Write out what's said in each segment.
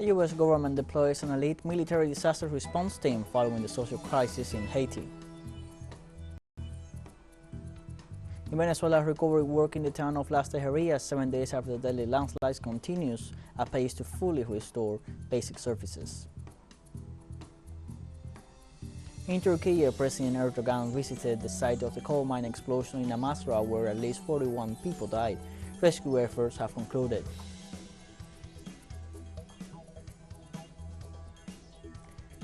The U.S. government deploys an elite military disaster response team following the social crisis in Haiti. In Venezuela, recovery work in the town of Las Tejerías 7 days after the deadly landslides continues at pace to fully restore basic services. In Turkey, President Erdogan visited the site of the coal mine explosion in Amasra, where at least 41 people died. Rescue efforts have concluded.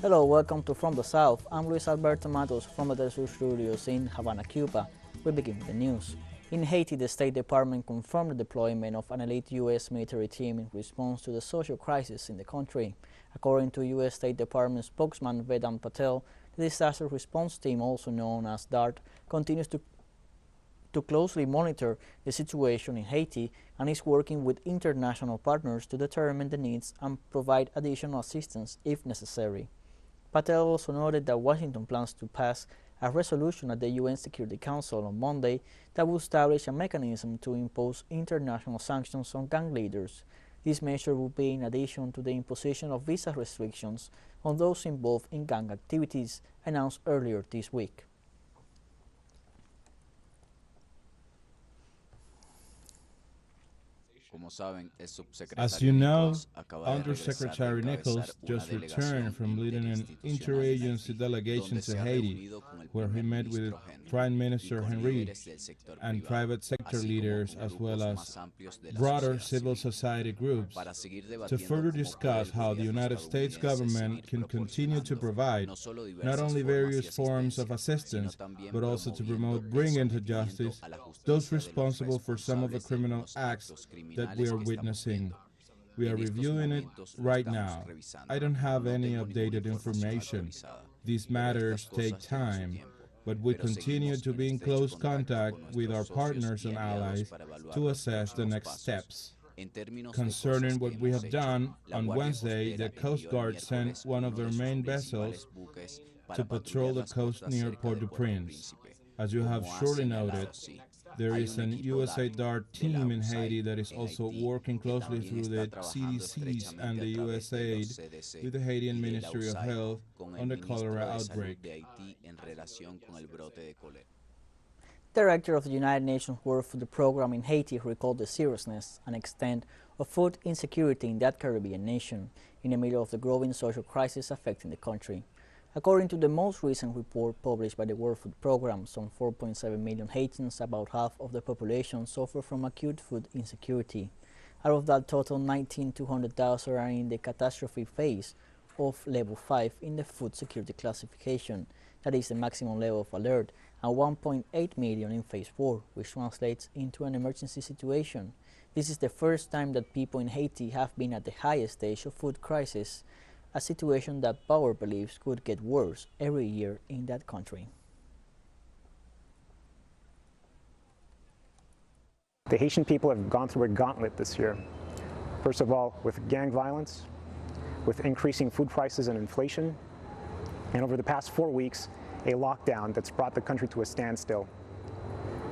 Hello, welcome to From the South. I'm Luis Alberto Matos from the teleSUR studios in Havana, Cuba. We begin with the news. In Haiti, the State Department confirmed the deployment of an elite U.S. military team in response to the social crisis in the country. According to U.S. State Department spokesman Vedant Patel, the disaster response team, also known as DART, continues to closely monitor the situation in Haiti and is working with international partners to determine the needs and provide additional assistance if necessary. Patel also noted that Washington plans to pass a resolution at the UN Security Council on Monday that will establish a mechanism to impose international sanctions on gang leaders. This measure will be in addition to the imposition of visa restrictions on those involved in gang activities announced earlier this week. As you know, Undersecretary Nichols just returned from leading an interagency delegation to Haiti, where he met with Prime Minister Henry and private sector leaders as well as broader civil society groups to further discuss how the United States government can continue to provide not only various forms of assistance, but also to promote bringing to justice those responsible for some of the criminal acts that we are witnessing. We are reviewing it right now. I don't have any updated information. These matters take time, but we continue to be in close contact with our partners and allies to assess the next steps. Concerning what we have done, on Wednesday, the Coast Guard sent one of their main vessels to patrol the coast near Port-au-Prince. As you have surely noted, there is an USA DART team in Haiti that is also working closely through the CDCs and the USAID with the Haitian Ministry of Health on the cholera outbreak. Director of the United Nations World Food Program in Haiti recalled the seriousness and extent of food insecurity in that Caribbean nation in the middle of the growing social crisis affecting the country. According to the most recent report published by the World Food Program, some 4.7 million Haitians, about half of the population, suffer from acute food insecurity. Out of that total, 200,000 are in the catastrophe phase of level 5 in the food security classification, that is the maximum level of alert, and 1.8 million in phase 4, which translates into an emergency situation. This is the first time that people in Haiti have been at the highest stage of food crisis, a situation that Power believes could get worse every year in that country. The Haitian people have gone through a gauntlet this year. First of all, with gang violence, with increasing food prices and inflation, and over the past 4 weeks, a lockdown that's brought the country to a standstill.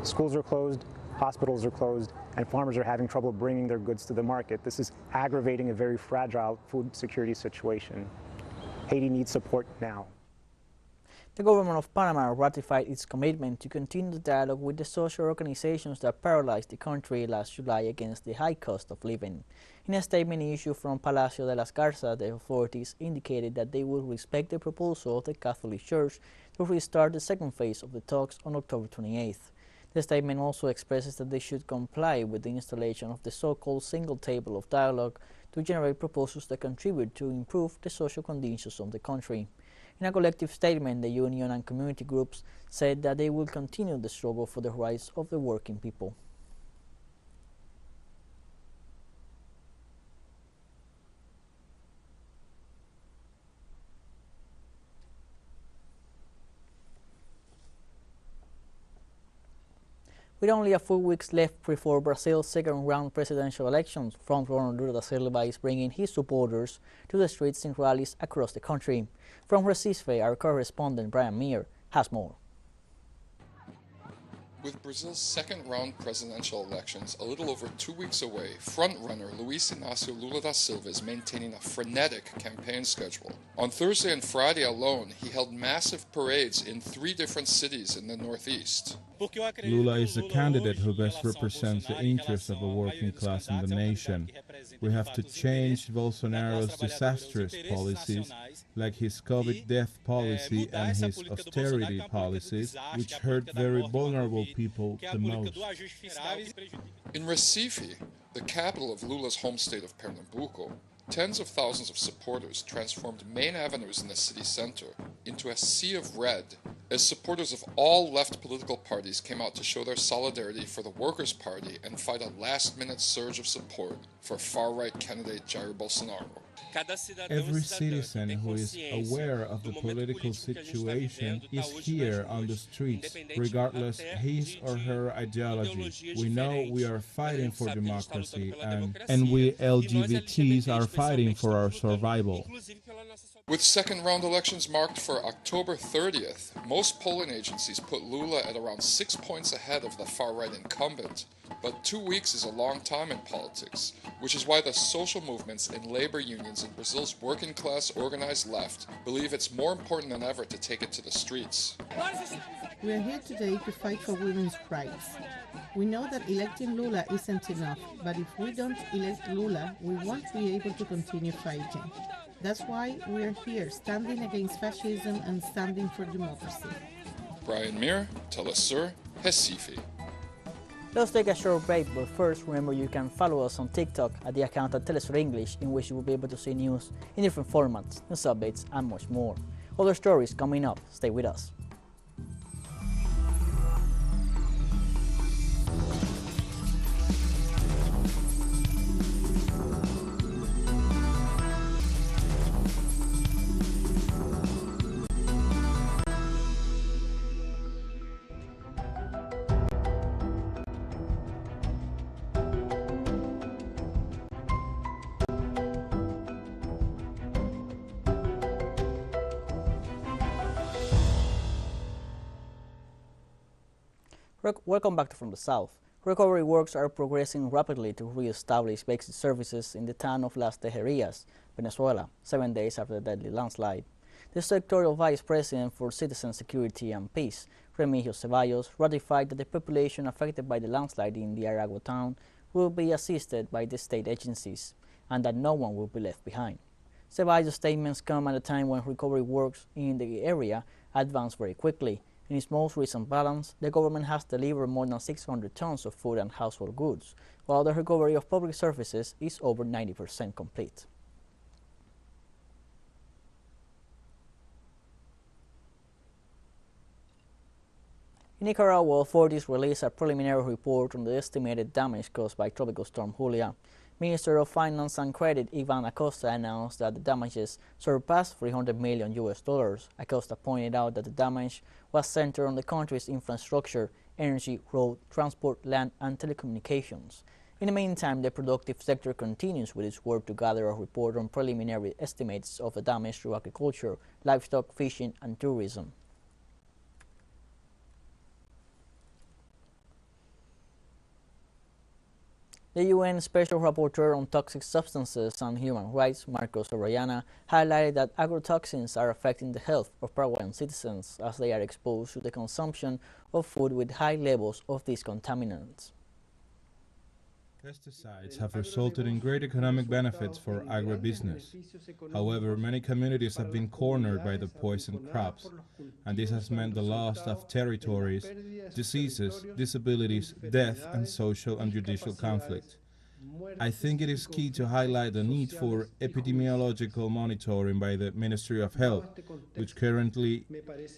Schools are closed, hospitals are closed, and farmers are having trouble bringing their goods to the market. This is aggravating a very fragile food security situation. Haiti needs support now. The government of Panama ratified its commitment to continue the dialogue with the social organizations that paralyzed the country last July against the high cost of living. In a statement issued from Palacio de las Garzas, the authorities indicated that they will respect the proposal of the Catholic Church to restart the second phase of the talks on October 28th. The statement also expresses that they should comply with the installation of the so-called single table of dialogue to generate proposals that contribute to improve the social conditions of the country. In a collective statement, the union and community groups said that they will continue the struggle for the rights of the working people. With only a few weeks left before Brazil's second-round presidential elections, frontrunner Lula da Silva is bringing his supporters to the streets in rallies across the country. From Recife, our correspondent Brian Meir has more. With Brazil's second-round presidential elections a little over 2 weeks away, frontrunner Luiz Inácio Lula da Silva is maintaining a frenetic campaign schedule. On Thursday and Friday alone, he held massive parades in 3 different cities in the Northeast. Lula is the candidate who best represents the interests of the working class in the nation. We have to change Bolsonaro's disastrous policies, like his COVID death policy and his austerity policies, which hurt very vulnerable people the most. In Recife, the capital of Lula's home state of Pernambuco, tens of thousands of supporters transformed main avenues in the city center into a sea of red as supporters of all left political parties came out to show their solidarity for the Workers' Party and fight a last-minute surge of support for far-right candidate Jair Bolsonaro. Every citizen who is aware of the political situation is here on the streets, regardless his or her ideology. We know we are fighting for democracy, and we LGBTs are fighting for our survival. With second-round elections marked for October 30th, most polling agencies put Lula at around 6 points ahead of the far-right incumbent. But 2 weeks is a long time in politics, which is why the social movements and labor unions in Brazil's working-class organized left believe it's more important than ever to take it to the streets. We are here today to fight for women's rights. We know that electing Lula isn't enough, but if we don't elect Lula, we won't be able to continue fighting. That's why we are here, standing against fascism and standing for democracy. Brian Mir, teleSUR, Recife. Let's take a short break, but first remember you can follow us on TikTok at the account at teleSUR English, in which you will be able to see news in different formats, news updates and much more. Other stories coming up, stay with us. Welcome back to From the South. Recovery works are progressing rapidly to re-establish basic services in the town of Las Tejerías, Venezuela, 7 days after the deadly landslide. The sectorial Vice President for Citizen Security and Peace, Remigio Ceballos, ratified that the population affected by the landslide in the Aragua town will be assisted by the state agencies and that no one will be left behind. Ceballos' statements come at a time when recovery works in the area advance very quickly. In its most recent balance, the government has delivered more than 600 tons of food and household goods, while the recovery of public services is over 90% complete. In Nicaragua, authorities released a preliminary report on the estimated damage caused by Tropical Storm Julia. Minister of Finance and Credit Ivan Acosta announced that the damages surpassed $300 million. Acosta pointed out that the damage was centered on the country's infrastructure, energy, road, transport, land, and telecommunications. In the meantime, the productive sector continues with its work to gather a report on preliminary estimates of the damage to agriculture, livestock, fishing, and tourism. The UN Special Rapporteur on Toxic Substances and Human Rights, Marcos Orellana, highlighted that agrotoxins are affecting the health of Paraguayan citizens as they are exposed to the consumption of food with high levels of these contaminants. Pesticides have resulted in great economic benefits for agribusiness. However, many communities have been cornered by the poisoned crops, and this has meant the loss of territories, diseases, disabilities, death, and social and judicial conflict. I think it is key to highlight the need for epidemiological monitoring by the Ministry of Health, which currently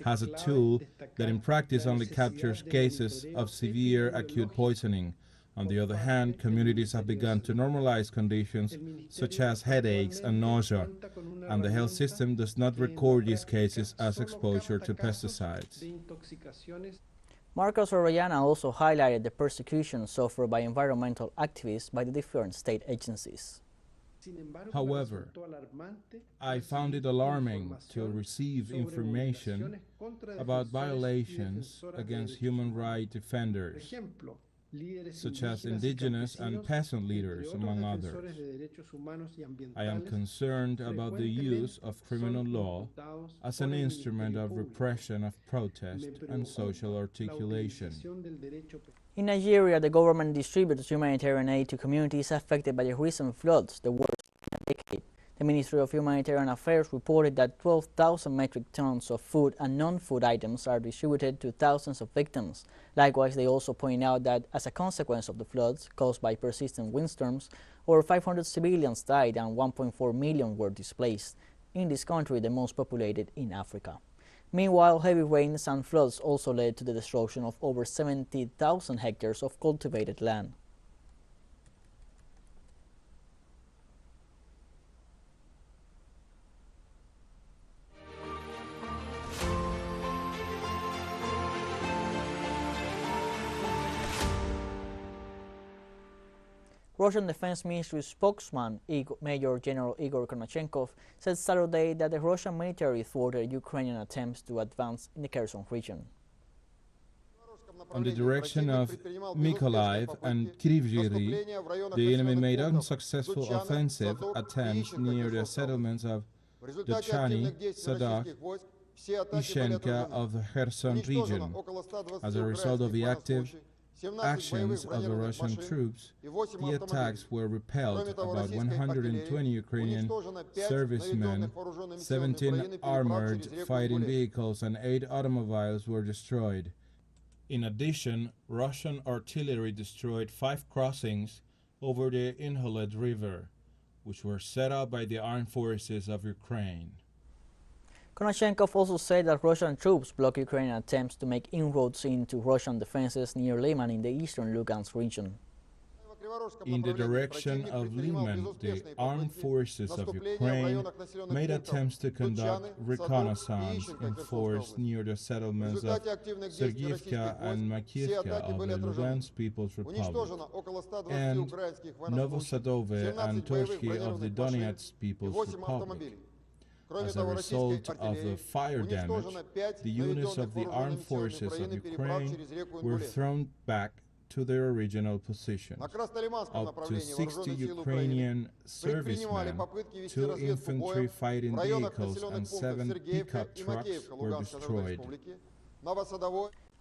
has a tool that in practice only captures cases of severe acute poisoning. On the other hand, communities have begun to normalize conditions such as headaches and nausea, and the health system does not record these cases as exposure to pesticides. Marcos Orellana also highlighted the persecution suffered by environmental activists by the different state agencies. However, I found it alarming to receive information about violations against human rights defenders, such as indigenous and peasant leaders, among others. I am concerned about the use of criminal law as an instrument of repression of protest and social articulation. In Nigeria, the government distributes humanitarian aid to communities affected by the recent floods, the worst in a decade. The Ministry of Humanitarian Affairs reported that 12,000 metric tons of food and non-food items are distributed to thousands of victims. Likewise, they also point out that as a consequence of the floods caused by persistent windstorms, over 500 civilians died and 1.4 million were displaced. In this country, the most populated in Africa. Meanwhile, heavy rains and floods also led to the destruction of over 70,000 hectares of cultivated land. Russian Defense Ministry spokesman Major General Igor Konashenkov said Saturday that the Russian military thwarted Ukrainian attempts to advance in the Kherson region. On the direction of Mykolaiv and Kryvyi, the enemy made unsuccessful offensive attempts near the settlements of Dochany, Sadak, Ishenka of the Kherson region. As a result of the active actions of the Russian troops, the attacks were repelled. About 120 Ukrainian servicemen, 17 armored fighting vehicles and 8 automobiles were destroyed. In addition, Russian artillery destroyed 5 crossings over the Inhulet River, which were set up by the armed forces of Ukraine. Konashenkov also said that Russian troops blocked Ukrainian attempts to make inroads into Russian defenses near Liman in the eastern Lugansk region. In the direction of Liman, the armed forces of Ukraine made attempts to conduct reconnaissance in force near the settlements of Sergivka and Makiivka of the Lugansk People's Republic, and Novosadove and Toshki of the Donetsk People's Republic. As a result of the fire damage, the units of the armed forces of Ukraine were thrown back to their original positions. Up to 60 Ukrainian servicemen, 2 infantry fighting vehicles and 7 pickup trucks were destroyed.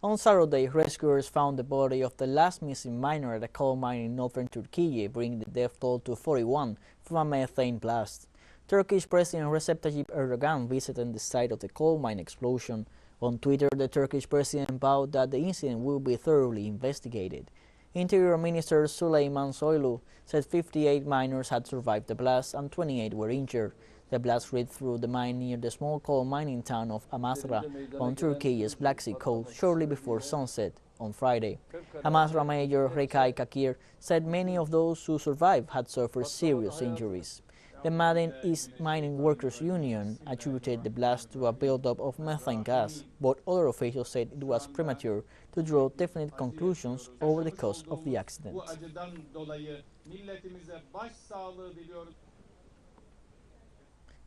On Saturday, rescuers found the body of the last missing miner at a coal mine in northern Turkey, bringing the death toll to 41 from a methane blast. Turkish President Recep Tayyip Erdogan visited the site of the coal mine explosion. On Twitter, the Turkish president vowed that the incident will be thoroughly investigated. Interior Minister Süleyman Soylu said 58 miners had survived the blast and 28 were injured. The blast ripped through the mine near the small coal mining town of Amasra on Turkey's Black Sea coast shortly before sunset on Friday. Amasra Mayor Rekay Kakir said many of those who survived had suffered serious injuries. The Ma'aden East Mining Workers Union attributed the blast to a buildup of methane gas, but other officials said it was premature to draw definite conclusions over the cause of the accident.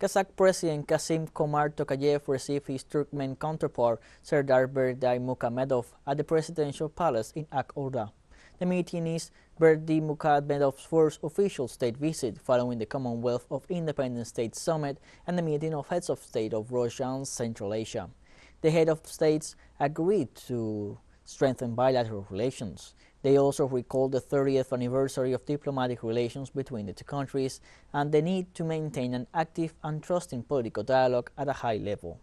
Kazakh President Kassym-Jomart Tokayev received his Turkmen counterpart Serdar Berdimuhamedov at the presidential palace in Ak-Orda. The meeting is Berdimuhamedov's first official state visit following the Commonwealth of Independent States Summit and the meeting of heads of state of Russia and Central Asia. The head of states agreed to strengthen bilateral relations. They also recalled the 30th anniversary of diplomatic relations between the two countries and the need to maintain an active and trusting political dialogue at a high level.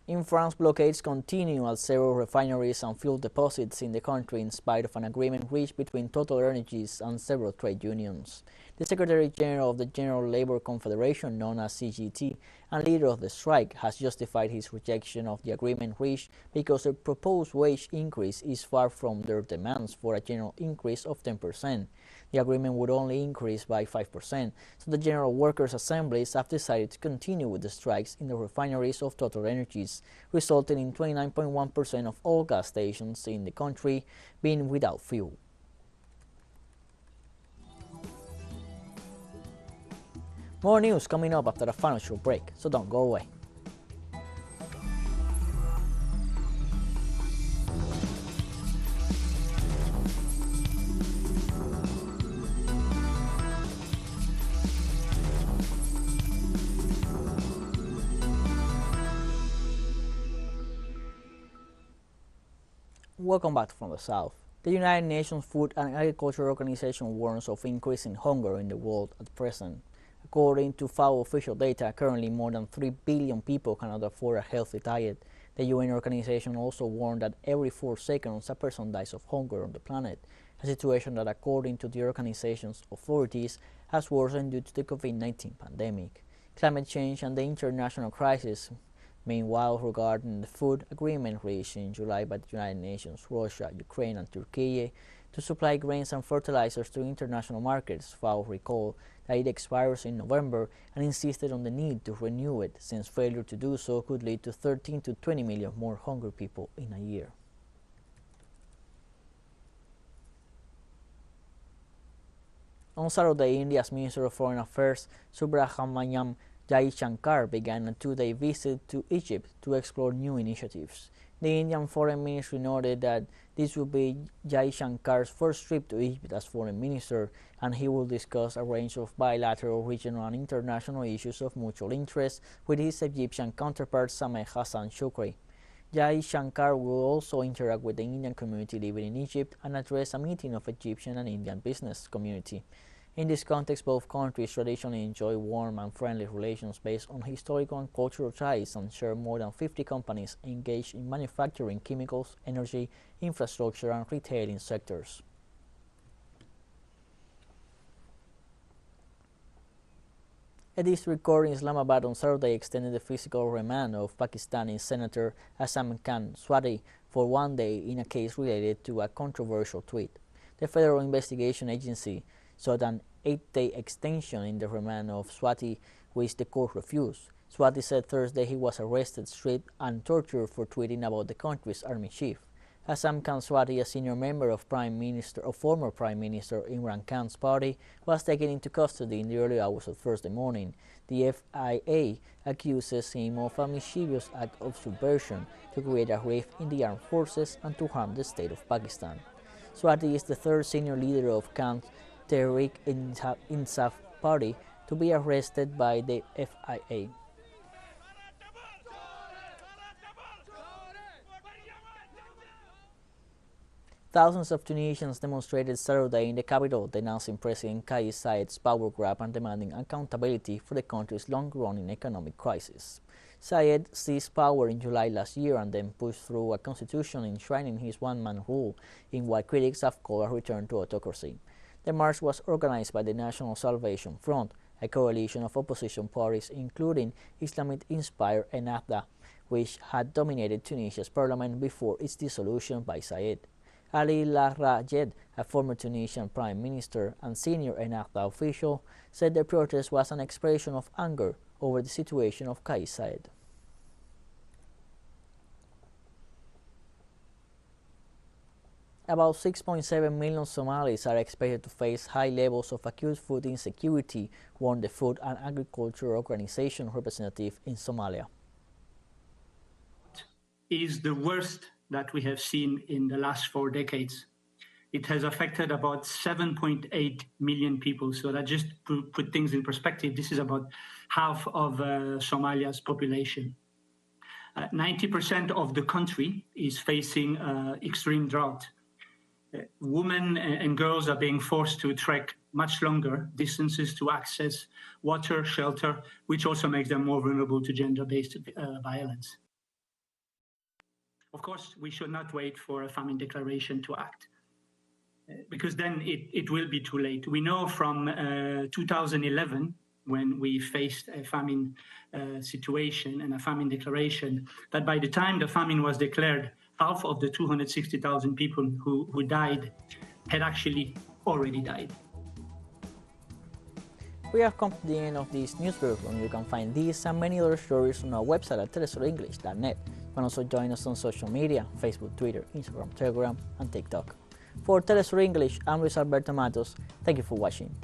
In France, blockades continue at several refineries and fuel deposits in the country in spite of an agreement reached between TotalEnergies and several trade unions. The Secretary-General of the General Labour Confederation, known as CGT, and leader of the strike, has justified his rejection of the agreement reached because the proposed wage increase is far from their demands for a general increase of 10%. The agreement would only increase by 5%, so the General Workers' Assemblies have decided to continue with the strikes in the refineries of Total Energies, resulting in 29.1% of all gas stations in the country being without fuel. More news coming up after a financial break, so don't go away. Welcome back from the South. The United Nations Food and Agriculture Organization warns of increasing hunger in the world at present. According to FAO official data, currently more than 3 billion people cannot afford a healthy diet. The UN organization also warned that every 4 seconds a person dies of hunger on the planet, a situation that, according to the organization's authorities, has worsened due to the COVID-19 pandemic. Climate change and the international crisis. Meanwhile, regarding the food agreement reached in July by the United Nations, Russia, Ukraine and Turkey to supply grains and fertilizers to international markets, FAO recalled that it expires in November and insisted on the need to renew it, since failure to do so could lead to 13 to 20 million more hungry people in a year. On Saturday, India's Minister of Foreign Affairs, Subrahmanyam Jaishankar, began a 2-day visit to Egypt to explore new initiatives. The Indian Foreign Ministry noted that this will be Jaishankar's first trip to Egypt as Foreign Minister, and he will discuss a range of bilateral, regional and international issues of mutual interest with his Egyptian counterpart Sameh Hassan Shukri. Jaishankar will also interact with the Indian community living in Egypt and address a meeting of Egyptian and Indian business community. In this context, both countries traditionally enjoy warm and friendly relations based on historical and cultural ties and share more than 50 companies engaged in manufacturing, chemicals, energy, infrastructure and retailing sectors. A district court in Islamabad on Saturday extended the physical remand of Pakistani Senator Azam Khan Swati for 1 day in a case related to a controversial tweet. The Federal Investigation Agency sought an 8-day extension in the remand of Swati, which the court refused. Swati said Thursday he was arrested, stripped and tortured for tweeting about the country's army chief. Azam Khan Swati, a senior member of former Prime Minister Imran Khan's party, was taken into custody in the early hours of Thursday morning. The FIA accuses him of a mischievous act of subversion to create a rift in the armed forces and to harm the state of Pakistan. Swati is the third senior leader of Khan's Tehreek-e-Insaf party to be arrested by the FIA. Thousands of Tunisians demonstrated Saturday in the capital, denouncing President Kais Saied's power grab and demanding accountability for the country's long-running economic crisis. Saied seized power in July last year and then pushed through a constitution enshrining his one-man rule in what critics have called a return to autocracy. The march was organized by the National Salvation Front, a coalition of opposition parties including Islamic-inspired Ennahda, which had dominated Tunisia's parliament before its dissolution by Saied. Ali Lahrajed, a former Tunisian prime minister and senior Ennahda official, said the protest was an expression of anger over the situation of Kais Saied. About 6.7 million Somalis are expected to face high levels of acute food insecurity, warned the Food and Agriculture Organization representative in Somalia. Is the worst that we have seen in the last 4 decades. It has affected about 7.8 million people. So that just put things in perspective, this is about half of Somalia's population. 90% of the country is facing extreme drought. Women and girls are being forced to trek much longer distances to access water, shelter, which also makes them more vulnerable to gender-based violence. Of course, we should not wait for a famine declaration to act, because then it will be too late. We know from 2011, when we faced a famine situation and a famine declaration, that by the time the famine was declared, half of the 260,000 people who died had actually already died. We have come to the end of this news bulletin. You can find these and many other stories on our website at telesurenglish.net. You can also join us on social media, Facebook, Twitter, Instagram, Telegram, and TikTok. For TeleSUR English, I'm Luis Alberto Matos. Thank you for watching.